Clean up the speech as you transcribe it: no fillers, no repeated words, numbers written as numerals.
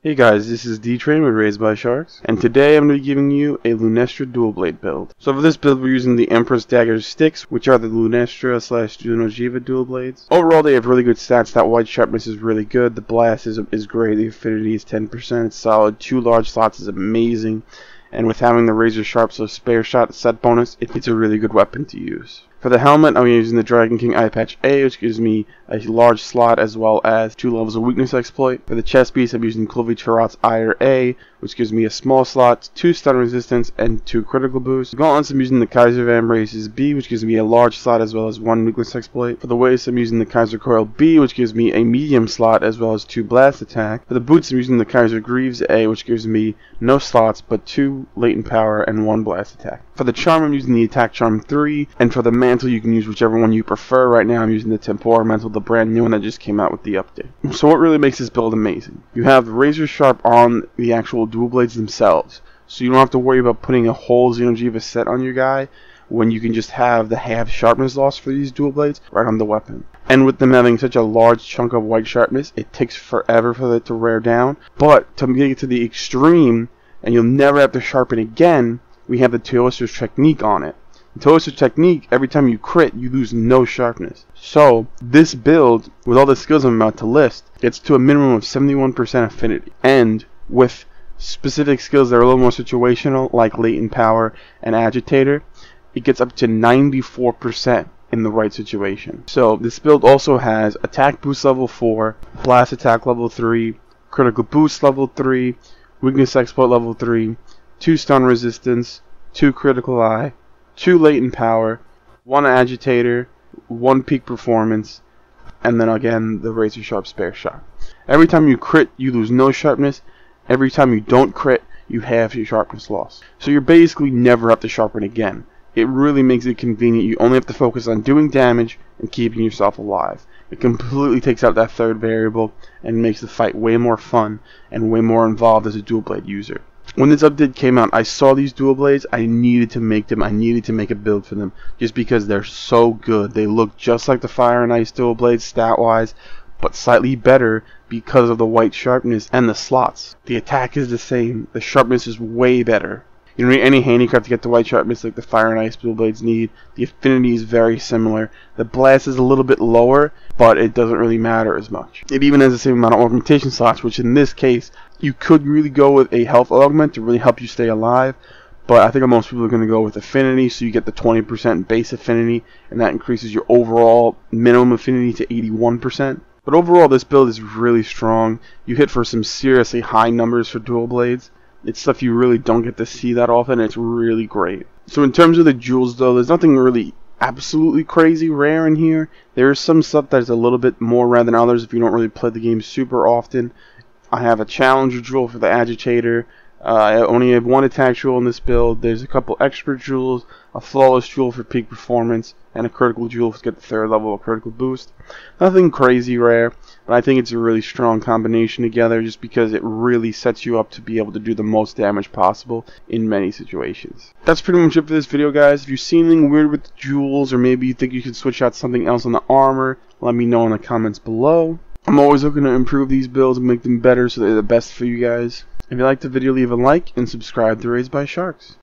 Hey guys, this is D-Train with Raised by Sharks, and today I'm going to be giving you a Lunastra dual blade build. So for this build we're using the Empress Dagger sticks, which are the Lunastra / Junojiva dual blades. Overall they have really good stats. That white sharpness is really good, the blast is great, the affinity is 10%, it's solid, 2 large slots is amazing, and with having the razor sharp spare shot set bonus, it's a really good weapon to use. For the helmet, I'm using the Dragon King Eye Patch A, which gives me a large slot as well as 2 levels of weakness exploit. For the chest piece, I'm using Kulvi Charat's Ire A, which gives me a small slot, 2 stun resistance, and 2 critical boosts. For the gauntlets, I'm using the Kaiser Van Braces B, which gives me a large slot as well as 1 weakness exploit. For the waist, I'm using the Kaiser Coil B, which gives me a medium slot as well as 2 blast attack. For the boots, I'm using the Kaiser Greaves A, which gives me no slots but 2 latent power and 1 blast attack. For the charm, I'm using the Attack Charm 3, and for the mantle, you can use whichever one you prefer. Right now, I'm using the Tempora mantle, the brand new one that just came out with the update. So what really makes this build amazing? You have the razor sharp on the actual dual blades themselves, so you don't have to worry about putting a whole Xenojiva set on your guy when you can just have the half sharpness loss for these dual blades right on the weapon. And with them having such a large chunk of white sharpness, it takes forever for it to wear down. But to make it to the extreme, and you'll never have to sharpen again, we have the teostra's technique on it. The teostra's technique, every time you crit, you lose no sharpness. So this build, with all the skills I'm about to list, gets to a minimum of 71% affinity. And with specific skills that are a little more situational, like latent power and agitator, it gets up to 94% in the right situation. So this build also has attack boost level 4, blast attack level 3, critical boost level 3, weakness exploit level 3, 2 stun resistance, 2 critical eye, 2 latent power, 1 agitator, 1 peak performance, and then again the razor sharp spare shot. Every time you crit, you lose no sharpness. Every time you don't crit, you have your sharpness loss. So you're basically never have to sharpen again. It really makes it convenient. You only have to focus on doing damage and keeping yourself alive. It completely takes out that third variable and makes the fight way more fun and way more involved as a dual blade user. When this update came out, I saw these dual blades. I needed to make them. I needed to make a build for them just because they're so good. They look just like the Fire and Ice dual blades stat-wise, but slightly better because of the white sharpness and the slots. The attack is the same. The sharpness is way better. You don't need any handicraft to get the white sharpness like the Fire and Ice dual blades need. The affinity is very similar. The blast is a little bit lower, but it doesn't really matter as much. It even has the same amount of augmentation slots, which in this case, you could really go with a health augment to really help you stay alive. But I think most people are going to go with affinity, so you get the 20% base affinity, and that increases your overall minimum affinity to 81%. But overall, this build is really strong. You hit for some seriously high numbers for dual blades. It's stuff you really don't get to see that often. It's really great. So in terms of the jewels though, there's nothing really absolutely crazy rare in here. There is some stuff that's a little bit more rare than others if you don't really play the game super often. I have a challenger jewel for the agitator. I only have 1 attack jewel in this build. There's a couple expert jewels, a flawless jewel for peak performance, and a critical jewel to get the 3rd level of critical boost. Nothing crazy rare, but I think it's a really strong combination together just because it really sets you up to be able to do the most damage possible in many situations. That's pretty much it for this video, guys. If you see anything weird with the jewels, or maybe you think you could switch out something else on the armor, let me know in the comments below. I'm always looking to improve these builds and make them better so they're the best for you guys. If you liked the video, leave a like and subscribe to Raised by Sharks.